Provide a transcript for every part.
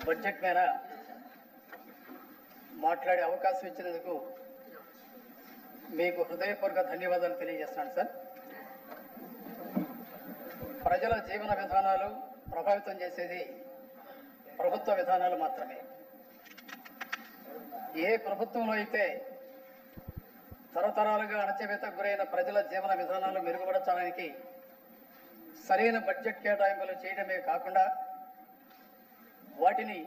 Budget మీద మాట్లాడే అవకాశం ఇచ్చినందుకు మీకు హృదయపూర్వక ధన్యవాదాలు తెలియజేస్తున్నాను సార్. ప్రజల జీవన విధానాలు ప్రభావితం చేసేది ప్రభుత్వ విధానాలు మాత్రమే. ఏ ప్రభుత్వంలో అయితే తరతరాలుగా అణచివేతకు గురైన ప్రజల జీవన విధానాలు మెరుగుపరచడానికి సరైన బడ్జెట్ కేటాయింపులు చేయడమే కాకుండా వాటిని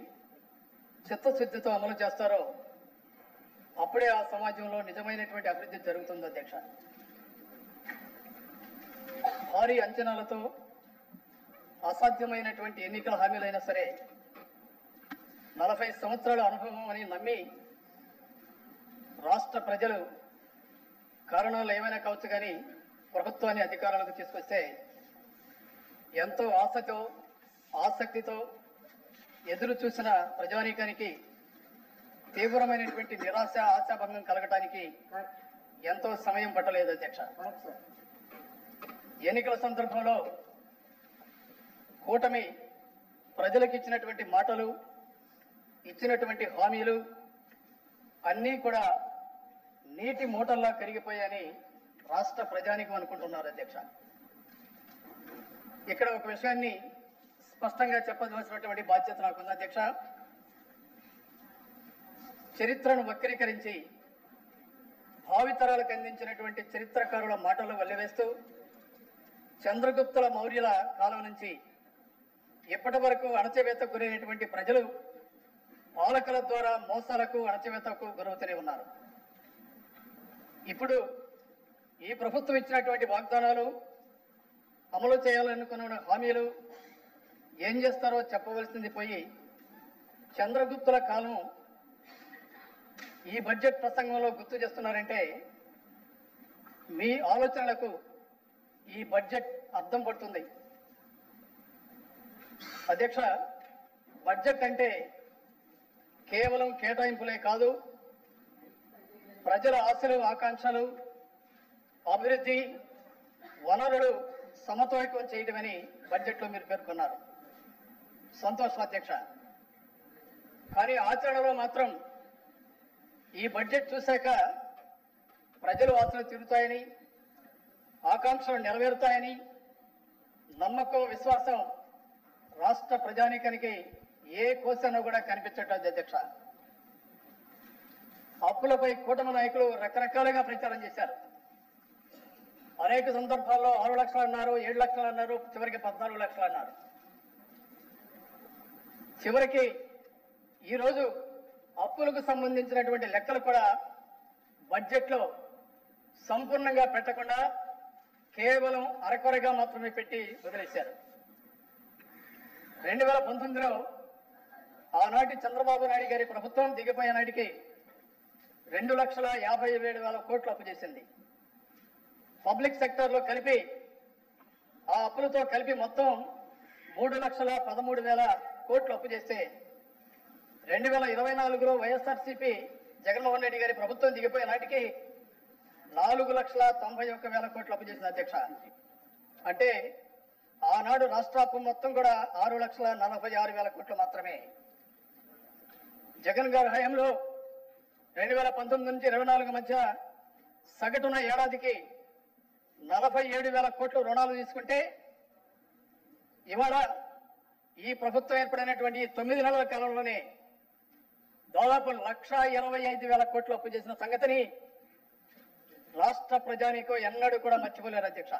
చిత్తశుద్ధితో అమలు చేస్తారో అప్పుడే ఆ సమాజంలో నిజమైనటువంటి అభివృద్ధి జరుగుతుంది అధ్యక్ష. భారీ అంచనాలతో అసాధ్యమైనటువంటి ఎన్నికల హామీలైనా సరే 40 సంవత్సరాల అనుభవం అని నమ్మి రాష్ట్ర ప్రజలు కారణాలు ఏమైనా కావచ్చు కానీ ప్రభుత్వాన్ని అధికారాలకు తీసుకొస్తే ఎంతో ఆశతో ఆసక్తితో ఎదురు చూసిన ప్రజానీకానికి తీవ్రమైనటువంటి నిరాశ ఆశాభంగం కలగటానికి ఎంతో సమయం పట్టలేదు అధ్యక్ష. ఎన్నికల సందర్భంలో కూటమి ప్రజలకు ఇచ్చినటువంటి మాటలు ఇచ్చినటువంటి హామీలు అన్నీ కూడా నీటి మూటల్లా కరిగిపోయాయని రాష్ట్ర ప్రజానీకం అనుకుంటున్నారు అధ్యక్ష. ఇక్కడ ఒక విషయాన్ని స్పష్టంగా చెప్పవలసినటువంటి బాధ్యత నాకుంది అధ్యక్ష. చరిత్రను వక్రీకరించి భావితరాలకు అందించినటువంటి చరిత్రకారుల మాటలు వల్లెవేస్తూ చంద్రగుప్తుల మౌర్యుల కాలం నుంచి ఇప్పటి వరకు అణచివేతకు గురైనటువంటి ప్రజలు పాలకుల ద్వారా మోసాలకు అణచివేతకు గురవుతూనే ఉన్నారు. ఇప్పుడు ఈ ప్రభుత్వం ఇచ్చినటువంటి వాగ్దానాలు అమలు చేయాలనుకున్న హామీలు ఏం చేస్తారో చెప్పవలసింది పోయి చంద్రగుప్తుల కాలం ఈ బడ్జెట్ ప్రసంగంలో గుర్తు చేస్తున్నారంటే మీ ఆలోచనలకు ఈ బడ్జెట్ అర్థం పడుతుంది అధ్యక్ష. బడ్జెట్ అంటే కేవలం కేటాయింపులే కాదు, ప్రజల ఆశలు ఆకాంక్షలు అభివృద్ధి వనరులు సమతూకం చేయడమని బడ్జెట్లో మీరు పేర్కొన్నారు. సంతోషం అధ్యక్ష. కానీ ఆచరణలో మాత్రం ఈ బడ్జెట్ చూశాక ప్రజలు ఆశలు తీరుతాయని ఆకాంక్షలు నెరవేరుతాయని నమ్మకం విశ్వాసం రాష్ట్ర ప్రజానీకానికి ఏ కోశానో కూడా కనిపించట్లేదు అధ్యక్ష. అప్పులపై కూటమి నాయకులు రకరకాలుగా ప్రచారం చేశారు. అనేక సందర్భాల్లో 6 లక్షలు అన్నారు, 7 లక్షలు అన్నారు, చివరికి 14 లక్షలు అన్నారు. చివరికి ఈరోజు అప్పులకు సంబంధించినటువంటి లెక్కలు కూడా బడ్జెట్లో సంపూర్ణంగా పెట్టకుండా కేవలం అరకొరగా మాత్రమే పెట్టి వదిలేశారు. 2019లో ఆనాటి చంద్రబాబు నాయుడు గారి ప్రభుత్వం దిగిపోయే నాటికి 2,57,000 కోట్లు అప్పు చేసింది. పబ్లిక్ సెక్టార్లో కలిపి ఆ అప్పులతో కలిపి మొత్తం 3,13,000 కోట్లు అప్పు చేస్తే 2024లో వైఎస్ఆర్సీపీ జగన్మోహన్ రెడ్డి గారి ప్రభుత్వం దిగిపోయే నాటికి 4,91,000 కోట్లు అప్పు చేసింది అధ్యక్ష. అంటే ఆనాడు రాష్ట్ర అప్పు మొత్తం కూడా 6,46,000 కోట్లు మాత్రమే. జగన్ గారి హయాంలో 2019 నుంచి 24 మధ్య సగటున ఏడాదికి 47,000 కోట్లు రుణాలు తీసుకుంటే ఇవాళ ఈ ప్రభుత్వం ఏర్పడినటువంటి 9 నెలల కాలంలోనే దాదాపు 1,25,000 కోట్లు అప్పు చేసిన సంగతిని రాష్ట్ర ప్రజానీకం ఎన్నడూ కూడా మర్చిపోలేరు అధ్యక్ష.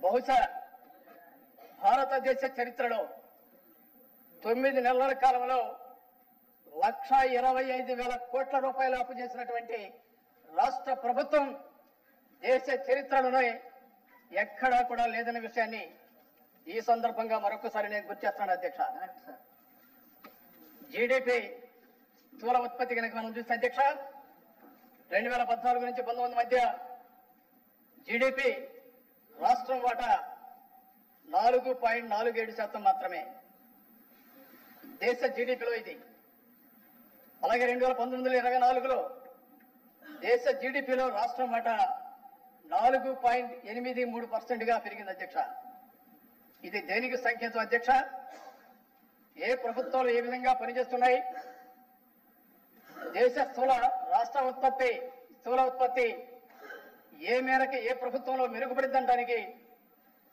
బహుశా భారతదేశ చరిత్రలో 9 నెలల కాలంలో 1,25,000 కోట్ల రూపాయలు అప్పు చేసినటువంటి రాష్ట్ర ప్రభుత్వం దేశ చరిత్రలోనే ఎక్కడా కూడా లేదనే విషయాన్ని ఈ సందర్భంగా మరొకసారి నేను గుర్తు చేస్తున్నాను అధ్యక్ష. జీడిపి స్థూల ఉత్పత్తి కనుక మనం చూస్తే అధ్యక్ష 2014 నుంచి 19 మధ్య జీడిపి రాష్ట్రం వాటా 4.47% మాత్రమే దేశ జీడిపిలో ఇది. అలాగే 2019-24లో దేశ జీడిపిలో రాష్ట్రం వాటా 4.83%గా పెరిగింది అధ్యక్ష. ఇది దేనికి సంకేతం అధ్యక్ష? ఏ ప్రభుత్వాలు ఏ విధంగా పనిచేస్తున్నాయి? దేశ రాష్ట్ర స్థూల ఉత్పత్తి ఏ మేరకు ఏ ప్రభుత్వంలో మెరుగుపడిందనడానికి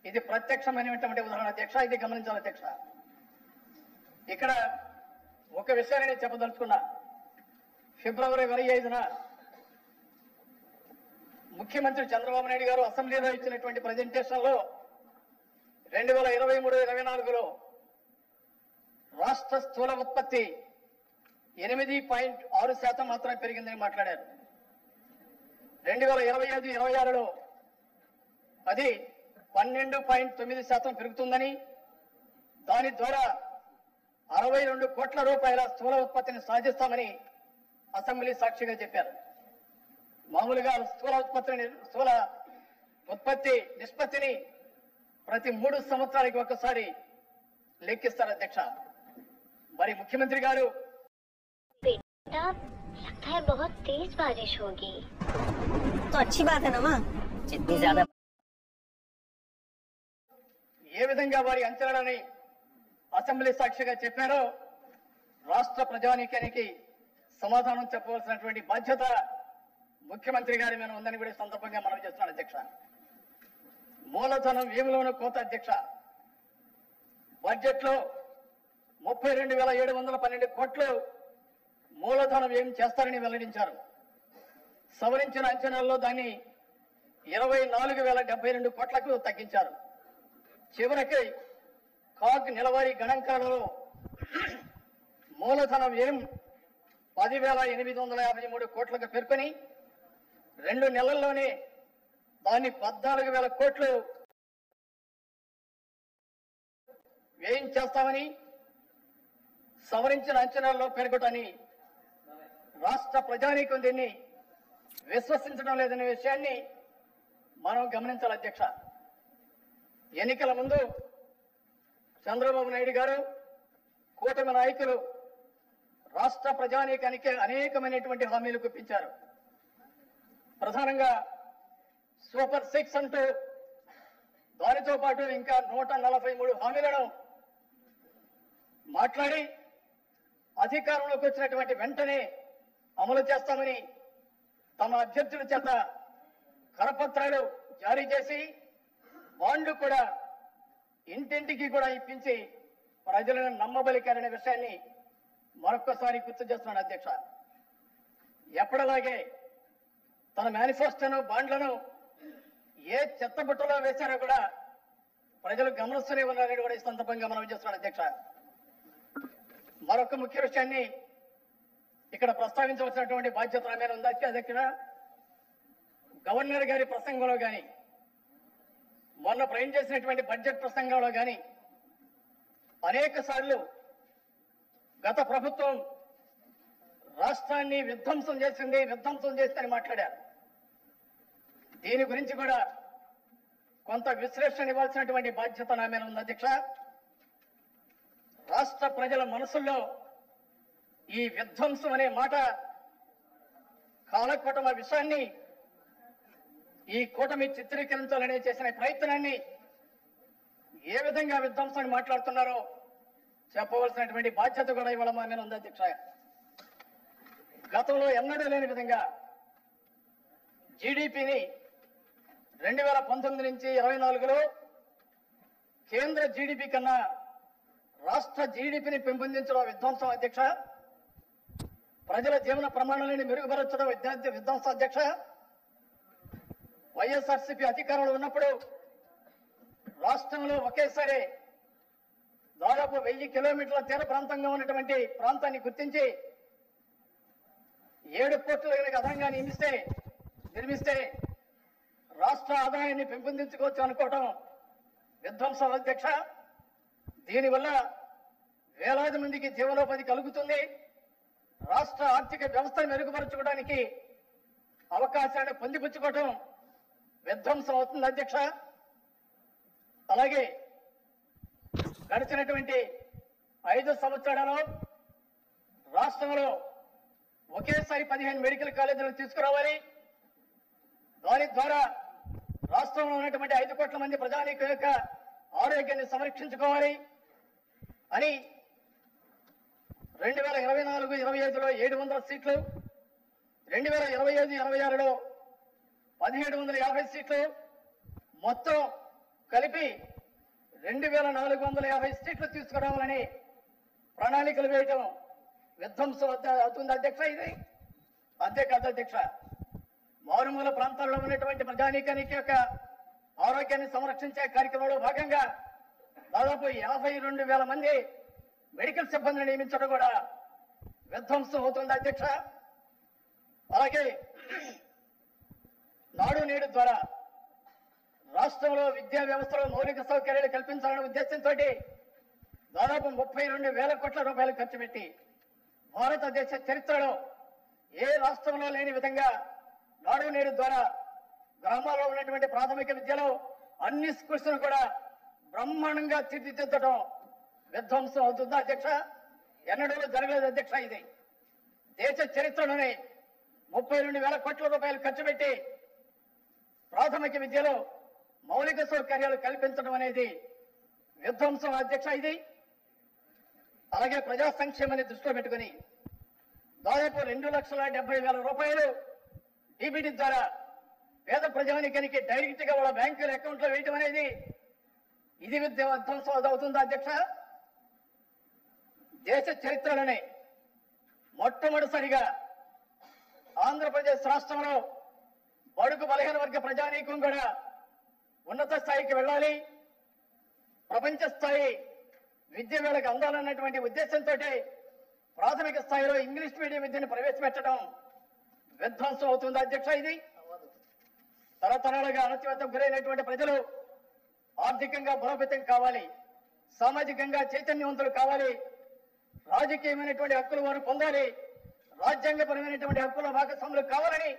ఇది ప్రత్యక్షమైనటువంటి ఉదాహరణ అధ్యక్ష. ఇది గమనించాలి అధ్యక్ష. ఇక్కడ ఒక విషయాన్ని నేను చెప్పదలుచుకున్నా. ఫిబ్రవరి 25న ముఖ్యమంత్రి చంద్రబాబు నాయుడు గారు అసెంబ్లీలో ఇచ్చినటువంటి ప్రజెంటేషన్ లో 2023-24లో రాష్ట్ర స్థూల ఉత్పత్తి 8.6% మాత్రమే పెరిగిందని మాట్లాడారు. 2025-26లో అది 12.9% పెరుగుతుందని, దాని ద్వారా 62 కోట్ల రూపాయల స్థూల ఉత్పత్తిని సాధిస్తామని అసెంబ్లీ సాక్షిగా చెప్పారు. మామూలుగా స్థూల ఉత్పత్తి నిష్పత్తిని ప్రతి 3 సంవత్సరాలకి ఒకసారి లెక్కిస్తారు అధ్యక్ష. మరి ముఖ్యమంత్రి గారు बेटा लगता है बहुत तेज बारिश होगी। तो अच्छी बात है ना माँ, जितनी ज्यादा ఏ విధంగా వారి అంచనాలని అసెంబ్లీ సాక్షిగా చెప్పారో రాష్ట్ర ప్రజానీకానికి సమాధానం చెప్పవలసినటువంటి బాధ్యత ముఖ్యమంత్రి గారి మీద ఉందని కూడా సందర్భంగా మనం చేస్తున్నాం అధ్యక్ష. మూలధనం ఏమిలోనూ కోత అధ్యక్ష. బడ్జెట్ లో 32,712 కోట్లు మూలధనం ఏం చేస్తారని వెల్లడించారు. సవరించిన అంచనాల్లో దాన్ని 24,072 కోట్లకు తగ్గించారు. చివరికి కాగ్ నెలవారీ గణాంకాలలో మూలధనం ఏం 10,853 కోట్లకు పేర్కొని 2 నెలల్లోనే దాన్ని 14,000 కోట్లు వ్యయం చేస్తామని సవరించిన అంచనాల్లో పేర్కొట్టని రాష్ట్ర ప్రజానీకం దీన్ని విశ్వసించడం లేదనే విషయాన్ని మనం గమనించాలి అధ్యక్ష. ఎన్నికల ముందు చంద్రబాబు నాయుడు గారు, కూటమి నాయకులు రాష్ట్ర ప్రజానీకానికి అనేకమైనటువంటి హామీలు గుప్పించారు. ప్రధానంగా సూపర్ 6 అంటూ దానితో పాటు ఇంకా 143 హామీలను మాట్లాడి అధికారంలోకి వచ్చినటువంటి వెంటనే అమలు చేస్తామని తమ అభ్యర్థుల చేత కరపత్రాలు జారీ చేసి బాండ్లు కూడా ఇంటింటికి కూడా ఇప్పించి ప్రజలను నమ్మబలికారనే విషయాన్ని మరొక్కసారి గుర్తు చేస్తున్నాను అధ్యక్ష. ఎప్పటిలాగే తన మేనిఫెస్టోను బాండ్లను ఏ చెత్తబుట్టలో వేశారో కూడా ప్రజలు గమనిస్తూనే ఉన్నారని కూడా ఈ సందర్భంగా మనం చేస్తున్నాడు అధ్యక్ష. మరొక ముఖ్య విషయాన్ని ఇక్కడ ప్రస్తావించవలసినటువంటి బాధ్యత నా మీద ఉంది అధ్యక్ష. గవర్నర్ గారి ప్రసంగంలో కానీ, మొన్న ప్రయాణం చేసినటువంటి బడ్జెట్ ప్రసంగంలో కానీ అనేక సార్లు గత ప్రభుత్వం రాష్ట్రాన్ని విధ్వంసం చేసిందని మాట్లాడారు. దీని గురించి కూడా కొంత విశ్లేషణ ఇవ్వాల్సినటువంటి బాధ్యత నా మీద ఉంది అధ్యక్ష. రాష్ట్ర ప్రజల మనసుల్లో ఈ విధ్వంసం అనే మాట కాలకూటమ విషయాన్ని ఈ కూటమి చిత్రీకరించాలనే చేసిన ప్రయత్నాన్ని ఏ విధంగా విధ్వంసాన్ని మాట్లాడుతున్నారో చెప్పవలసినటువంటి బాధ్యత కూడా ఇవాళ మా మీద ఉంది అధ్యక్ష. గతంలో ఎన్నడూ లేని విధంగా జీడిపిని 2019 నుంచి 24లో కేంద్ర జీడిపి కన్నా రాష్ట్ర జీడిపిని పెంపొందించడం విధ్వంసం అధ్యక్ష. ప్రజల జీవన ప్రమాణాలను మెరుగుపరచడం విధ్వంసం అధ్యక్ష. వైఎస్ఆర్సీపీ అధికారంలో ఉన్నప్పుడు రాష్ట్రంలో ఒకేసారి దాదాపు 1000 కిలోమీటర్ల తీర ప్రాంతంగా ఉన్నటువంటి ప్రాంతాన్ని గుర్తించి 7 పోర్టులు అదనంగా నిర్మిస్తే రాష్ట్ర ఆదాయాన్ని పెంపొందించుకోవచ్చు అనుకోవటం విధ్వంసం అధ్యక్ష. దీనివల్ల వేలాది మందికి జీవనోపాధి కలుగుతుంది. రాష్ట్ర ఆర్థిక వ్యవస్థను మెరుగుపరచుకోవడానికి అవకాశాన్ని పొందిపుచ్చుకోవటం విధ్వంసం అవుతుంది అధ్యక్ష. అలాగే గడిచినటువంటి 5 సంవత్సరాలలో రాష్ట్రంలో ఒకేసారి 15 మెడికల్ కాలేజీలను తీసుకురావాలి. దాని ద్వారా రాష్ట్రంలో ఉన్నటువంటి 5 కోట్ల మంది ప్రజానీకం యొక్క ఆరోగ్యాన్ని సంరక్షించుకోవాలి అని 2024-25లో 700 సీట్లు, 2025-26లో 1750 సీట్లు, మొత్తం కలిపి 2450 సీట్లు తీసుకురావాలని ప్రణాళికలు వేయటం విధ్వంసం అవుతుంది అధ్యక్ష. ఇది అంతేకాదు అధ్యక్ష, మారుమూల ప్రాంతాల్లో ఉన్నటువంటి ప్రజానీకానికి యొక్క ఆరోగ్యాన్ని సంరక్షించే కార్యక్రమంలో భాగంగా దాదాపు 52,000 మంది మెడికల్ సిబ్బందిని నియమించడం కూడా విధ్వంసం అవుతుంది అధ్యక్ష. అలాగే నాడు నేడు ద్వారా రాష్ట్రంలో విద్యా వ్యవస్థలో మౌలిక సౌకర్యాలు కల్పించాలనే ఉద్దేశంతో దాదాపు 32,000 కోట్ల రూపాయలు ఖర్చు పెట్టి భారతదేశ చరిత్రలో ఏ రాష్ట్రంలో లేని విధంగా నాడు నేడు ద్వారా గ్రామాల్లో ఉన్నటువంటి ప్రాథమిక విద్యలో అన్ని స్కూల్స్ కూడా బ్రహ్మాండంగా తీర్చిదిద్దడం విధ్వంసం అవుతుందా అధ్యక్ష? ఎన్నడూ జరగలేదు అధ్యక్ష. ఇది దేశ చరిత్రలోనే 32,000 కోట్ల రూపాయలు ఖర్చు పెట్టి ప్రాథమిక విద్యలో మౌలిక సౌకర్యాలు కల్పించడం అనేది విధ్వంసం అధ్యక్ష. ఇది అలాగే ప్రజా సంక్షేమాన్ని దృష్టిలో పెట్టుకుని దాదాపు 2,70,000 రూపాయలు డీబీటీ ద్వారా పేద ప్రజానికానికి డైరెక్ట్ గా వాళ్ళ బ్యాంకుల అకౌంట్ లో వేయటం అనేది ఇది విధ్వంసం అవుతుందా అధ్యక్ష? దేశ చరిత్రలోనే మొట్టమొదటిసారిగా ఆంధ్రప్రదేశ్ రాష్ట్రంలో బడుగు బలహీన వర్గ ప్రజానీకం కూడా ఉన్నత స్థాయికి వెళ్ళాలి, ప్రపంచ స్థాయి విద్య వేళకు అందాలన్నటువంటి ఉద్దేశంతో ప్రాథమిక స్థాయిలో ఇంగ్లీష్ మీడియం విద్యను ప్రవేశపెట్టడం విధ్వంసం అవుతుంది అధ్యక్ష. ఇది తరతరాలుగా అణచివేతకు గురైనటువంటి ప్రజలు ఆర్థికంగా బలోపేతం కావాలి, సామాజికంగా చైతన్యవంతులు కావాలి, రాజకీయమైనటువంటి హక్కులు వారు పొందాలి, రాజ్యాంగపరమైనటువంటి హక్కుల భాగస్వాములు కావాలని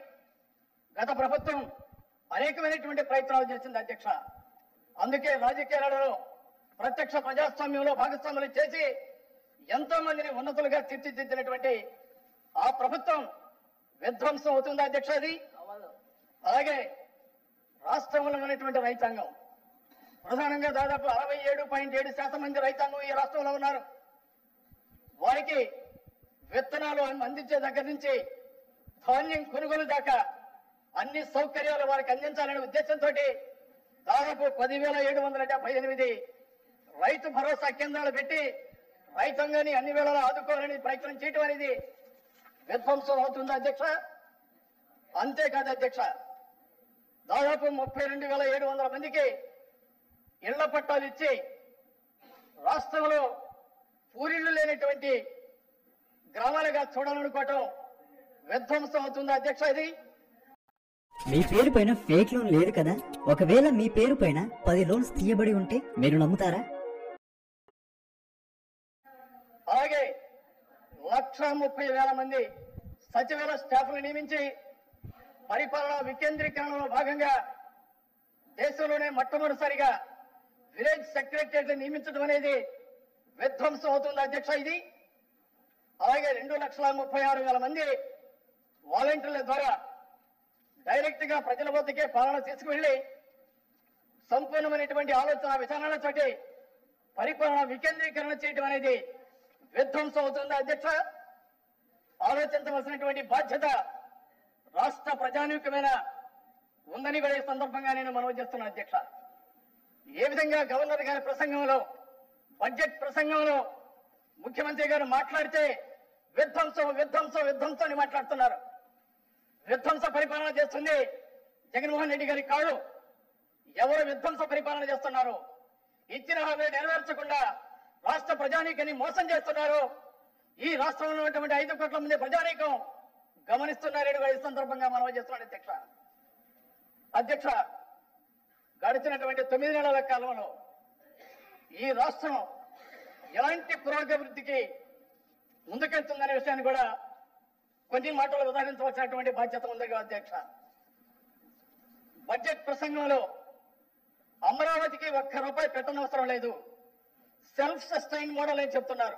గత ప్రభుత్వం అనేకమైనటువంటి ప్రయత్నాలు చేసింది అధ్యక్ష. అందుకే రాజకీయాలలో ప్రత్యక్ష ప్రజాస్వామ్యంలో భాగస్వాములు చేసి ఎంతో మందిని ఉన్నతులుగా తీర్చిదిద్దినటువంటి ఆ ప్రభుత్వం విధ్వంసం అవుతుంది అధ్యక్ష. అది అలాగే రాష్ట్రంలో ఉన్నటువంటి రైతాంగం ప్రధానంగా దాదాపు 67.7% మంది రైతాంగం ఈ రాష్ట్రంలో ఉన్నారు. వారికి విత్తనాలు అందించే దగ్గర నుంచి ధాన్యం కొనుగోలు దాకా అన్ని సౌకర్యాలు వారికి అందించాలనే ఉద్దేశంతో దాదాపు 10,778 రైతు భరోసా కేంద్రాలు పెట్టి రైతాంగాన్ని అన్ని వేళలా ఆదుకోవాలని ప్రయత్నం చేయడం అనేది విధ్వంసం అవుతుంది అధ్యక్ష. అంతేకాదు అధ్యక్ష, దాదాపు 32,700 మందికి ఇళ్ల పట్టాలు ఇచ్చి రాష్ట్రంలో పూరిళ్లు లేనటువంటి గ్రామాలుగా చూడాలనుకోవటం విధ్వంసం అవుతుంది అధ్యక్ష. ఇది మీ పేరు పైన ఫేక్ లోన్ లేదు కదా? ఒకవేళ మీ పేరు పైన 10 లోన్స్ తీయబడి ఉంటే మీరు నమ్ముతారా? అలాగే 1,30,000 మంది సచివాలయ స్టాఫ్ను నియమించి పరిపాలనా వికేంద్రీకరణలో భాగంగా దేశంలోనే మొట్టమొదటిసారిగా విలేజ్ సెక్రటరియట్ నియమించడం అనేది విధ్వంసం అవుతుంది అధ్యక్ష. ఇది అలాగే 2,36,000 మంది వాలంటీర్ల ద్వారా డైరెక్ట్ గా ప్రజల వద్దకే పాలన తీసుకువెళ్లి సంపూర్ణమైనటువంటి ఆలోచన విధానాలతోటి పరిపాలన వికేంద్రీకరణ చేయడం అనేది విధ్వంసం అవుతుంది అధ్యక్ష. ఆలోచించవలసినటువంటి బాధ్యత రాష్ట్ర ప్రజానీకమైన ఉందని కూడా ఈ సందర్భంగా నేను మనవి చేస్తున్నాను అధ్యక్ష. ఏ విధంగా గవర్నర్ గారి ప్రసంగంలో బడ్జెట్ ప్రసంగంలో ముఖ్యమంత్రి గారు మాట్లాడితే విధ్వంసం విధ్వంసం విధ్వంసం అని మాట్లాడుతున్నారు. విధ్వంస పరిపాలన చేస్తుంది జగన్మోహన్ రెడ్డి గారి కాదు. ఎవరు విధ్వంస పరిపాలన చేస్తున్నారు? ఇచ్చిన హామీ నెరవేర్చకుండా రాష్ట్ర ప్రజానీకాన్ని మోసం చేస్తున్నారు. ఈ రాష్ట్రంలో ఉన్నటువంటి 5 కోట్ల మంది ప్రజానీకం గమనిస్తున్నారని కూడా ఈ సందర్భంగా మనం చేస్తున్నాడు అధ్యక్ష. గడిచినటువంటి 9 నెలల కాలంలో ఈ రాష్ట్రం ఎలాంటి పురోగతికి ముందుకెళ్తుందనే విషయాన్ని కూడా కొన్ని మాటలు ఉదాహరించవలసినటువంటి బాధ్యత ఉంది అధ్యక్ష. బడ్జెట్ ప్రసంగంలో అమరావతికి ₹1 పెట్టనవసరం లేదు, సెల్ఫ్ సస్టైన్ మోడల్ అని చెప్తున్నారు.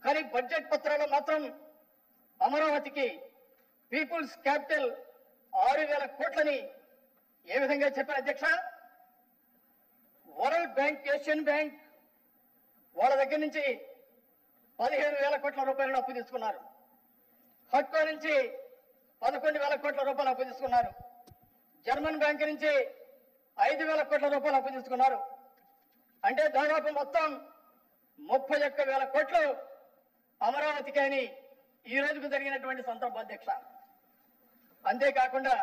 కానీ బడ్జెట్ పత్రాలు మాత్రం అమరావతికి పీపుల్స్ క్యాపిటల్ 6,000 కోట్లని ఏ విధంగా చెప్పారు అధ్యక్ష? వరల్డ్ బ్యాంక్, ఏషియన్ బ్యాంక్ వాళ్ళ దగ్గర నుంచి 15,000 కోట్ల రూపాయలను అప్పు తీసుకున్నారు. హట్కో నుంచి 11,000 కోట్ల రూపాయలు అప్పు తీసుకున్నారు. జర్మన్ బ్యాంక్ నుంచి 5,000 కోట్ల రూపాయలు అప్పు తీసుకున్నారు. అంటే దాదాపు మొత్తం 31,000 కోట్లు అమరావతికి అని ఈ రోజుకు జరిగినటువంటి సందర్భ అధ్యక్ష. అంతేకాకుండా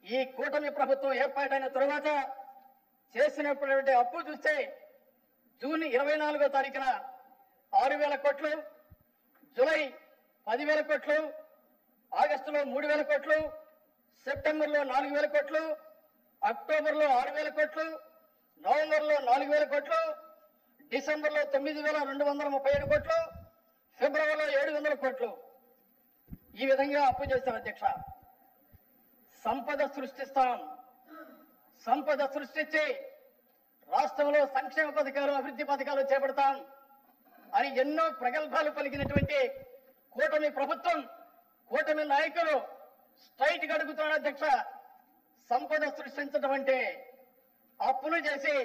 ఈ కూటమి ప్రభుత్వం ఏర్పాటైన తరువాత చేసినటువంటి అప్పు చూస్తే జూన్ 24వ తారీఖున 6,000 కోట్లు, జూలై 10,000 కోట్లు, ఆగస్టులో 3,000 కోట్లు, సెప్టెంబర్లో 4,000 కోట్లు, అక్టోబర్లో 6,000 కోట్లు, నవంబర్లో 4,000 కోట్లు, డిసెంబర్లో 9,237 కోట్లు, ఫిబ్రవరిలో 700 కోట్లు ఈ విధంగా అప్పు చేశారు అధ్యక్ష. సంపద సృష్టిస్తాం, సంపద సృష్టించి రాష్ట్రంలో సంక్షేమ పథకాలు, అభివృద్ధి పథకాలు చేపడతాం అని ఎన్నో ప్రగల్భాలు పలికినటువంటి కూటమి ప్రభుత్వం, కూటమి నాయకులు స్ట్రైట్ గా అడుగుతున్నారు అధ్యక్ష. సంపద సృష్టించడం అంటే అప్పులు చేసి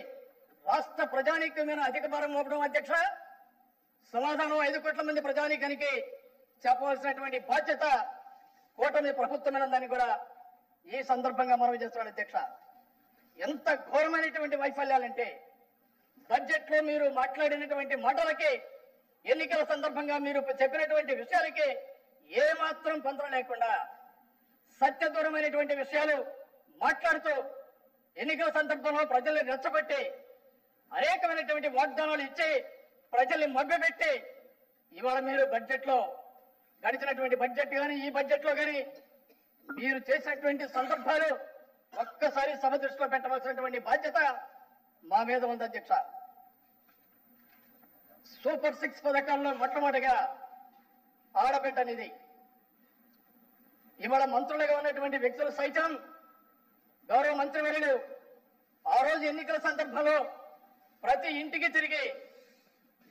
రాష్ట్ర ప్రజానీకం మీద అధిక భారం మోపడం అధ్యక్ష. సమాధానం 5 కోట్ల మంది ప్రజానీకానికి చెప్పవలసినటువంటి బాధ్యత కూటమి ప్రభుత్వమైనదని కూడా ఈ సందర్భంగా మనవి చేస్తున్నాడు అధ్యక్ష. ఎంత ఘోరమైనటువంటి వైఫల్యాలంటే బడ్జెట్ లో మీరు మాట్లాడినటువంటి మాటలకి, ఎన్నికల సందర్భంగా మీరు చెప్పినటువంటి విషయాలకి ఏమాత్రం పొంతన లేకుండా సత్యదూరమైనటువంటి విషయాలు మాట్లాడుతూ ఎన్నికల సందర్భంలో ప్రజల్ని రెచ్చగొట్టి అనేకమైనటువంటి వాగ్దానాలు ఇచ్చి ప్రజల్ని మభ్యపెట్టి ఇవాళ మీరు బడ్జెట్ లో గడిచినటువంటి బడ్జెట్ కానీ ఈ బడ్జెట్ లో కానీ మీరు చేసినటువంటి సందర్భాలు ఒక్కసారి సభ దృష్టిలో పెట్టవలసినటువంటి బాధ్యత మా మీద ఉంది అధ్యక్ష. సూపర్ 6 పథకాల్లో మొట్టమొదటిగా ఆడబిడ్డ నిధి. ఇవాళ మంత్రులుగా ఉన్నటువంటి వ్యక్తులు సైతం గౌరవ మంత్రివర్యులు ఆ రోజు ఎన్నికల సందర్భంలో ప్రతి ఇంటికి తిరిగి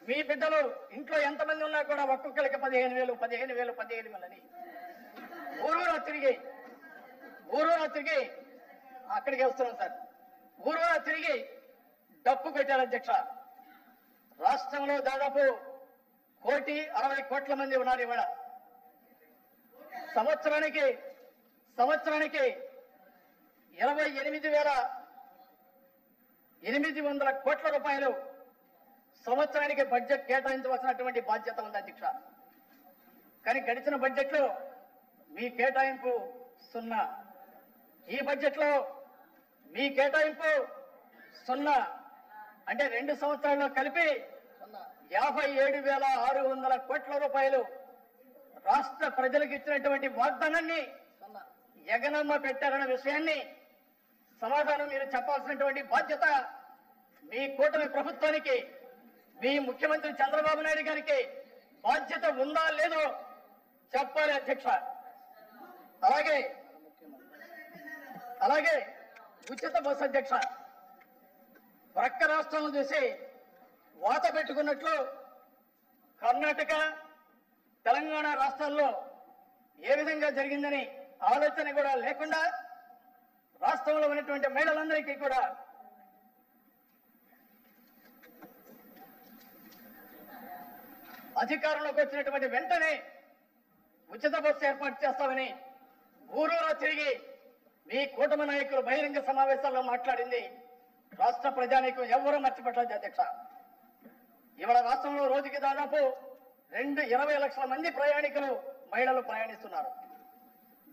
మీ బిడ్డలు ఇంట్లో ఎంతమంది ఉన్నా కూడా ఒక్కొక్కరికి 15,000 అని ఊరూరా తిరిగి అక్కడికి వస్తున్నాం సార్. ఊరూరా తిరిగి డప్పు కొట్టారు అధ్యక్ష. రాష్ట్రంలో దాదాపు 1,60 కోట్ల మంది ఉన్నారు. ఇవాళ సంవత్సరానికి 28,800 కోట్ల రూపాయలు సంవత్సరానికి బడ్జెట్ కేటాయించవలసినటువంటి బాధ్యత ఉంది అధ్యక్ష. కానీ గడిచిన బడ్జెట్ లో మీ కేటాయింపు 0. ఈ బడ్జెట్ లో మీ కేటాయింపు 0. అంటే 2 సంవత్సరాల్లో కలిపి 57,600 కోట్ల రూపాయలు రాష్ట్ర ప్రజలకు ఇచ్చినటువంటి వాగ్దానాన్ని ఎగనమ్మ పెట్టారన్న విషయాన్ని సమాధానం మీరు చెప్పాల్సినటువంటి బాధ్యత మీ కూటమి ప్రభుత్వానికి, మీ ముఖ్యమంత్రి చంద్రబాబు నాయుడు గారికి బాధ్యత ఉందా లేదో చెప్పాలి అధ్యక్ష. అలాగే ఉచిత బస్సు అధ్యక్ష. ప్రక్క రాష్ట్రాలను చూసి వాత పెట్టుకున్నట్లు కర్ణాటక, తెలంగాణ రాష్ట్రాల్లో ఏ విధంగా జరిగిందని ఆలోచన కూడా లేకుండా రాష్ట్రంలో ఉన్నటువంటి మహిళలందరికీ కూడా అధికారంలోకి వచ్చినటువంటి వెంటనే ఉచిత బస్సు ఏర్పాటు చేస్తామని ఊరూరా తిరిగి మీ కూటమి నాయకులు బహిరంగ సమావేశాల్లో మాట్లాడింది రాష్ట్ర ప్రజానీకం ఎవరూ మర్చిపెట్టలేదు అధ్యక్ష. ఇవాళ రాష్ట్రంలో రోజుకి దాదాపు 20 లక్షల మంది ప్రయాణికులు మహిళలు ప్రయాణిస్తున్నారు.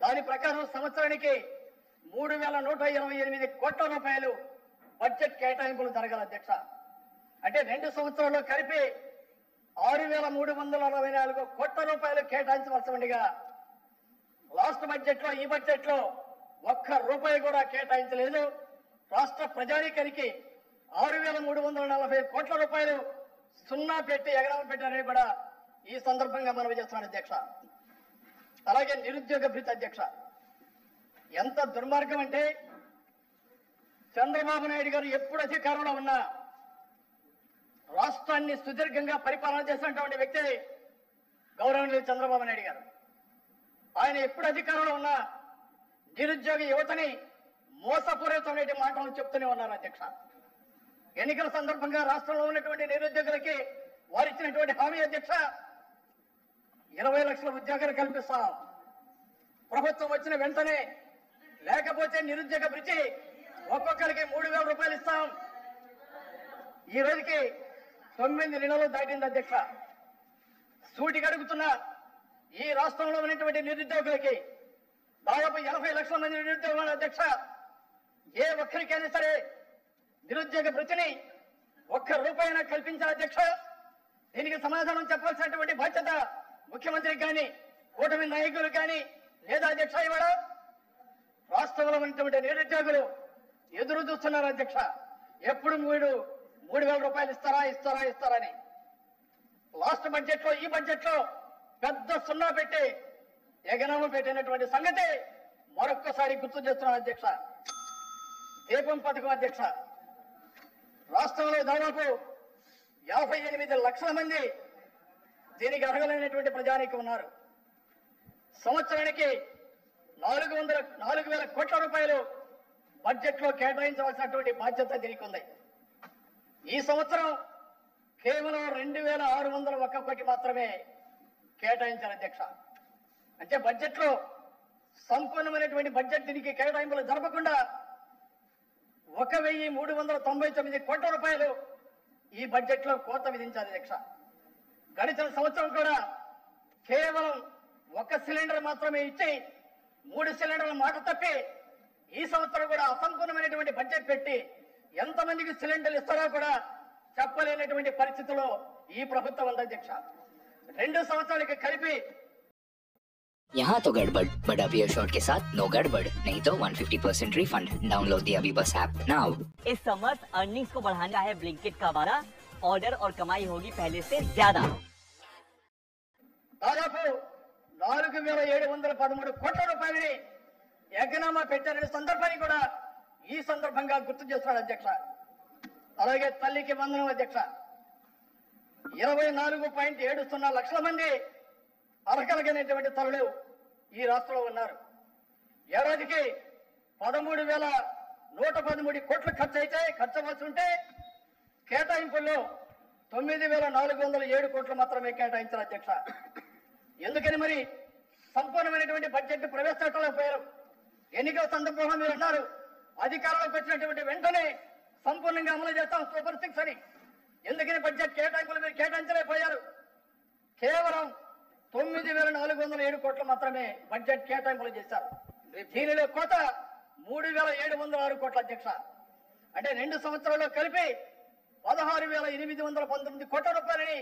దాని ప్రకారం సంవత్సరానికి 3,128 కోట్ల రూపాయలు బడ్జెట్ కేటాయింపులు జరగాలి అధ్యక్ష. అంటే 2 సంవత్సరాల్లో కలిపి 6,364 కోట్ల రూపాయలు కేటాయించవలసి ఉండగా లాస్ట్ బడ్జెట్ లో, ఈ బడ్జెట్ లో ₹1 కూడా కేటాయించలేదు. రాష్ట్ర ప్రజానీకానికి 6,340 కోట్ల రూపాయలు 0 పెట్టి ఎగరవ పెట్టారని కూడా ఈ సందర్భంగా మనవి చేస్తున్నాను అధ్యక్ష. అలాగే నిరుద్యోగ భృతి అధ్యక్ష. ఎంత దుర్మార్గం అంటే చంద్రబాబు నాయుడు గారు ఎప్పుడు అధికారంలో ఉన్నా రాష్ట్రాన్ని సుదీర్ఘంగా పరిపాలన చేసినటువంటి వ్యక్తి గౌరవనీయులు చంద్రబాబు నాయుడు గారు. ఆయన ఎప్పుడు అధికారంలో ఉన్నా నిరుద్యోగ యువతని మోసపూరితమైన మాటలు చెప్తూనే ఉన్నారు అధ్యక్ష. ఎన్నికల సందర్భంగా రాష్ట్రంలో ఉన్నటువంటి నిరుద్యోగులకి వారు ఇచ్చినటువంటి హామీ అధ్యక్ష 20 లక్షల ఉద్యోగాలు కల్పిస్తాం. ప్రభుత్వం వచ్చిన వెంటనే లేకపోతే నిరుద్యోగ భృతి ఒక్కొక్కరికి 3,000 రూపాయలు ఇస్తాం. ఈ రోజుకి 9 నెలలు దాటింది అధ్యక్ష. సూటికి అడుగుతున్న ఈ రాష్ట్రంలో ఉన్నటువంటి నిరుద్యోగులకి దాదాపు 80 లక్షల మంది నిరుద్యోగుల అధ్యక్ష, ఏ ఒక్కరికైనా సరే నిరుద్యోగ భృతిని ₹1 కల్పించాలి అధ్యక్ష. దీనికి సమాధానం చెప్పాల్సినటువంటి బాధ్యత ముఖ్యమంత్రికి కానీ కూటమి నాయకులు కానీ లేదా అధ్యక్ష. ఇవాళ రాష్ట్రంలో ఉన్నటువంటి నిరుద్యోగులు ఎదురు చూస్తున్నారు అధ్యక్ష. ఎప్పుడు 3,000 రూపాయలు ఇస్తారని. లాస్ట్ బడ్జెట్ లో ఈ బడ్జెట్ లో పెద్ద సున్నా పెట్టి ఎగనామం పెట్టినటువంటి సంగతి మరొక్కసారి గుర్తు చేస్తున్నారు అధ్యక్ష. దీపం పథకం అధ్యక్ష, రాష్ట్రంలో దాదాపు 58 లక్షల మంది దీనికి అర్హులైనటువంటి ప్రజానీకం ఉన్నారు. సంవత్సరానికి 4,000 కోట్ల రూపాయలు బడ్జెట్ లో కేటాయించవలసినటువంటి బాధ్యత దీనికి ఉంది. ఈ సంవత్సరం కేవలం 2,601 కోటి మాత్రమే కేటాయించారు అధ్యక్ష. అంటే బడ్జెట్ లో సంపూర్ణమైనటువంటి బడ్జెట్ దీనికి కేటాయింపులు జరపకుండా 1,399 కోట్ల రూపాయలు ఈ బడ్జెట్ లో కోత విధించారు అధ్యక్ష. గడిచిన సంవత్సరం కూడా కేవలం 1 సిలిండర్ మాత్రమే ఇచ్చి 3 సిలిండర్ల మాట తప్పి ఈ సంవత్సరం కూడా అసంపూర్ణమైనటువంటి బడ్జెట్ పెట్టి ఎంతమందికి సిలిండర్లు ఇస్తారో కూడా చెప్పలేనటువంటి పరిస్థితిలో ఈ ప్రభుత్వం ఉంది అధ్యక్ష. 2 సంవత్సరాలకి కలిపి यहाँ तो गड़बड़, बट अभी एश्योर्ड के साथ नो गड़बड़, नहीं तो 150% रिफंड। डाउनलोड द अभी बस ऐप नाउ। इस समर्थ अर्निंग्स को बढ़ाना है ब्लिंकिट का वादा, ऑर्डर और कमाई होगी पहले से ज्यादा। దాదాపు 4,713 కోట్ల రూపాయలని ఎగనామా పెట్టారనే సందర్భాన్ని కూడా ఈ సందర్భంగా గుర్తు చేస్తున్నాడు అధ్యక్ష. అలాగే తల్లికి వందనం అధ్యక్ష, 24.70 లక్షల మంది అర్హులైనటువంటి తల్లులు ఈ రాష్ట్రంలో ఉన్నారు. ఏడాదికి 13,113 కోట్లు ఖర్చు అవ్వాల్సి ఉంటే కేటాయింపుల్లో 9,407 కోట్లు మాత్రమే కేటాయించారు అధ్యక్ష. ఎందుకని మరి సంపూర్ణమైనటువంటి బడ్జెట్ ప్రవేశపెట్టలేకపోయారు? ఎన్నికల సందర్భంలో మీరు అన్నారు అధికారంలోకి వచ్చినటువంటి వెంటనే సంపూర్ణంగా అమలు చేస్తాం సూపర్ 6 అని. ఎందుకని బడ్జెట్ కేటాయింపులు మీరు కేటాయించలేకపోయారు? కేవలం 9,407 కోట్లు మాత్రమే బడ్జెట్ కేటాయింపులు చేశారు. దీనిలో కోత 3,706 కోట్ల అధ్యక్ష. అంటే 2 సంవత్సరాల్లో కలిపి 16,819 కోట్ల రూపాయలని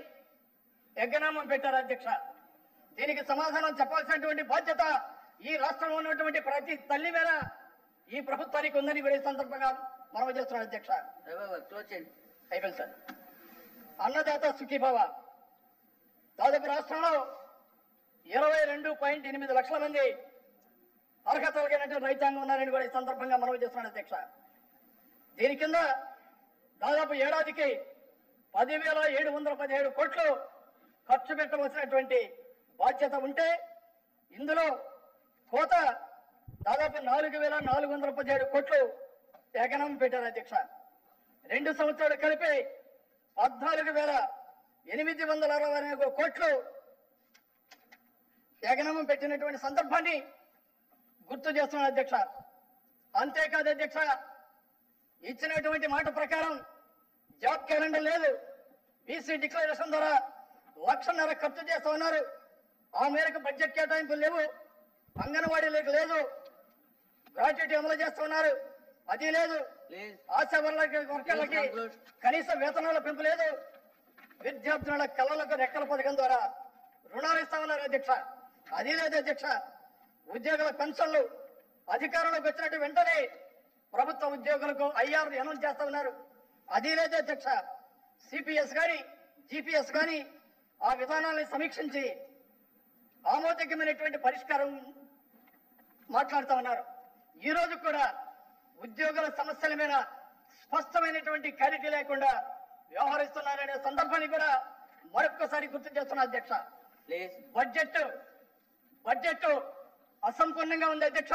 ఎగనామం పెట్టారు అధ్యక్ష. దీనికి సమాధానం చెప్పాల్సినటువంటి బాధ్యత ఈ రాష్ట్రంలో ఉన్నటువంటి ప్రతి తల్లి మీద ఈ ప్రభుత్వానికి ఉందని కూడా ఈ సందర్భంగా మనం చేస్తున్నాం అధ్యక్ష. అయిపోయింది సార్. అన్నదాత సుఖీభవ, దాదాపు రాష్ట్రంలో 22.8 లక్షల మంది అర్హత కలిగినటువంటి రైతాంగం ఉన్నారని కూడా ఈ సందర్భంగా మనం చేస్తున్నాం అధ్యక్ష. దీని కింద దాదాపు ఏడాదికి 10,717 కోట్లు ఖర్చు పెట్టవలసినటువంటి బాధ్యత ఉంటే ఇందులో కోత దాదాపు 4,417 కోట్లు ఎగనామం పెట్టారు అధ్యక్ష. 2 సంవత్సరాలు కలిపి 14,861 కోట్లు ఎగనామం పెట్టినటువంటి సందర్భాన్ని గుర్తు చేస్తున్నాను అధ్యక్ష. అంతేకాదు అధ్యక్ష, ఇచ్చినటువంటి మాట ప్రకారం జాబ్ క్యాలెండర్ లేదు. బీసీ డిక్లరేషన్ ద్వారా 1,00,000 ఖర్చు చేస్తూ ఉన్నారు. ఆ మేరకు బడ్జెట్ కేటాయింపులు లేవు. అంగన్వాడీలకు లేదు. గ్రాట్యుటీ అమలు చేస్తున్నారు, అది లేదు. ఆశా వర్కర్లకి కనీస వేతనాల పెంపు లేదు. విద్యార్థుల కళలకు రెక్కల పథకం ద్వారా రుణాలు ఇస్తా ఉన్నారు అధ్యక్ష, అది లేదు అధ్యక్ష. ఉద్యోగుల పెన్షన్లు అధికారంలోకి వచ్చినట్టు వెంటనే ప్రభుత్వ ఉద్యోగులకు ఐఆర్ అనౌన్స్ చేస్తా ఉన్నారు, అది లేదు అధ్యక్ష. సిపిఎస్ కానీ జిపిఎస్ కానీ ఆ విధానాన్ని సమీక్షించి ఆమోదకమైనటువంటి పరిష్కారం మాట్లాడుతూ ఉన్నారు. ఈ రోజు కూడా ఉద్యోగుల సమస్యల మీద స్పష్టమైనటువంటి క్లారిటీ లేకుండా వ్యవహరిస్తున్నారనే సందర్భాన్ని కూడా మరొక్కసారి గుర్తు చేస్తున్నా అధ్యక్ష. బడ్జెట్ అసంపూర్ణంగా ఉంది అధ్యక్ష.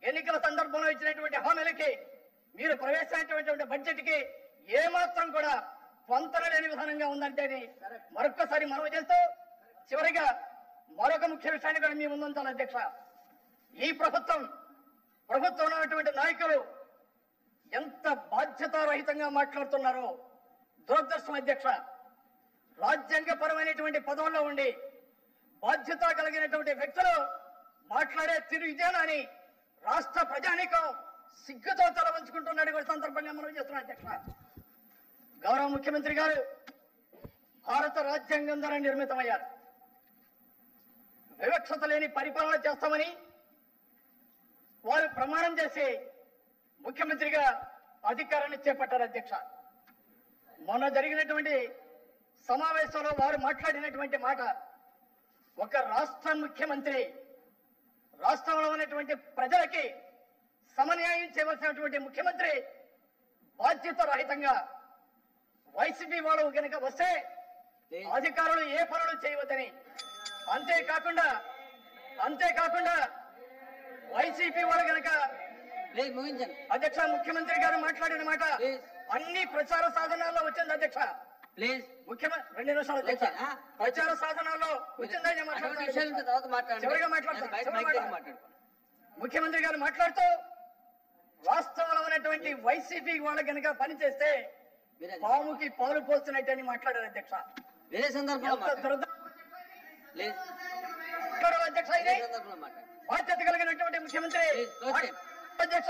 ఎన్నికల సందర్భంలో ఇచ్చినటువంటి హామీలకి మీరు ప్రవేశించినటువంటి బడ్జెట్ కి ఏమాత్రం కూడా పొంతన లేని విధానంగా ఉందంటే మరొక్కసారి మనవి చేస్తూ చివరిగా మరొక ముఖ్య విషయాన్ని కూడా మీ ముందుంచాలి అధ్యక్ష. ఈ ప్రభుత్వంలో ఉన్నటువంటి నాయకులు ఎంత బాధ్యతారహితంగా మాట్లాడుతున్నారో దురదృష్టం అధ్యక్ష. రాజ్యాంగపరమైనటువంటి పదవుల్లో ఉండి బాధ్యత కలిగినటువంటి వ్యక్తులు మాట్లాడే తీరు ఇదేనా అని రాష్ట్ర ప్రజానీకం సిగ్గుతో తల వంచుకుంటున్నాడు కూడా సందర్భంగా మనం చేస్తున్నాం అధ్యక్ష. గౌరవ ముఖ్యమంత్రి గారు భారత రాజ్యాంగం ద్వారా నిర్మితమయ్యారు. వివక్షత లేని పరిపాలన చేస్తామని వారు ప్రమాణం చేసి ముఖ్యమంత్రిగా అధికారాన్ని చేపట్టారు అధ్యక్ష. మొన్న జరిగినటువంటి సమావేశంలో వారు మాట్లాడినటువంటి మాట, ఒక రాష్ట్ర ముఖ్యమంత్రి రాష్ట్రంలో ఉన్నటువంటి ప్రజలకి సమన్యాయం చేయవలసినటువంటి ముఖ్యమంత్రి బాధ్యత రహితంగా వైసీపీ వాళ్ళు కనుక వస్తే అధికారులు ఏ పనులు చేయవద్దని, అంతేకాకుండా వైసీపీ వాళ్ళు కనుక అధ్యక్ష ముఖ్యమంత్రి గారు మాట్లాడిన మాట అన్ని ప్రచార సాధనాల్లో వచ్చింది అధ్యక్ష. ముఖ్యమంత్రి 2 నిమిషాలు అధ్యక్ష. ప్రచార సాధనాల్లో వచ్చిందని చివరిగా మాట్లాడతాను. ముఖ్యమంత్రి గారు మాట్లాడుతూ రాష్ట్రంలో ఉన్నటువంటి వైసీపీ వాళ్ళు కనుక పనిచేస్తే పాముకి పాలు పోస్తున్నట్టు అని మాట్లాడారు అధ్యక్ష. వేరే సందర్భంలో అధ్యక్ష బాధ్యత కలిగినటువంటి ముఖ్యమంత్రి అధ్యక్ష.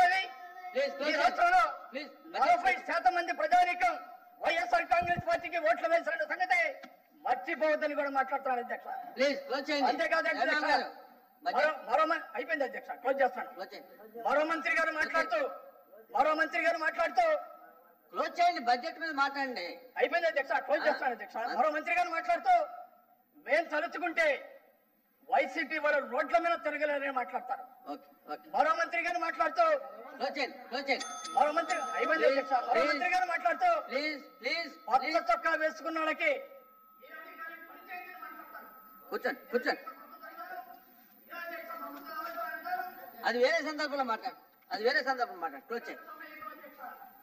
ఈ రాష్ట్రంలో 40% మంది ప్రజానీకం వైఎస్ఆర్ కాంగ్రెస్ పార్టీకి ఓట్లు వేసిన సంగతి మర్చిపోవద్దని కూడా మాట్లాడుతున్నారు అధ్యక్ష. అంతేకాదు అయిపోయింది అధ్యక్ష, క్లోజ్ చేస్తాను. మరో మంత్రి గారు మాట్లాడుతూ క్లోజ్ చేయండి, బడ్జెట్ మీద మాట్లాడండి. అయిపోయింది అధ్యక్ష, క్లోజ్ చేస్తాను అధ్యక్ష. మరో మంత్రి గారు మాట్లాడుతూ మేము తలుచుకుంటే వైసీపీ వాళ్ళు రోడ్ల మీద తిరగలేరని మాట్లాడతారు. మరో మంత్రి గారు మాట్లాడుతూ మరో మంత్రి అయిపోయింది అధ్యక్ష. మరో మంత్రి గారు మాట్లాడుతూ పచ్చ చొక్కా వేసుకున్న వాళ్ళకి కూర్చోండి. అది వేరే సందర్భంలో మాట్లాడు, క్లోజ్ చేయండి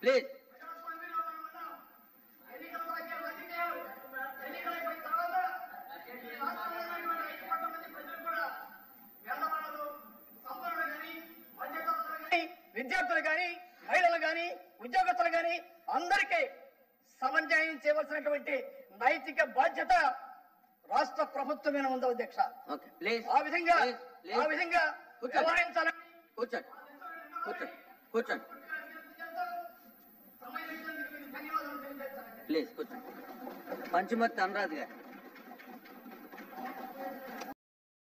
ప్లీజ్. విద్యార్థులు కానీ, మహిళలు కానీ, ఉద్యోగస్తులు కానీ అందరికీ సమన్యాయం చేయవలసినటువంటి నైతిక బాధ్యత రాష్ట్ర ప్రభుత్వమే ఉంది అధ్యక్ష. ఆ విధంగా వ్యవహరించాలని కూర్చోండి ప్లీజ్. కూర్చోండి. పంచుమర్తి అనురాధ్ గారు.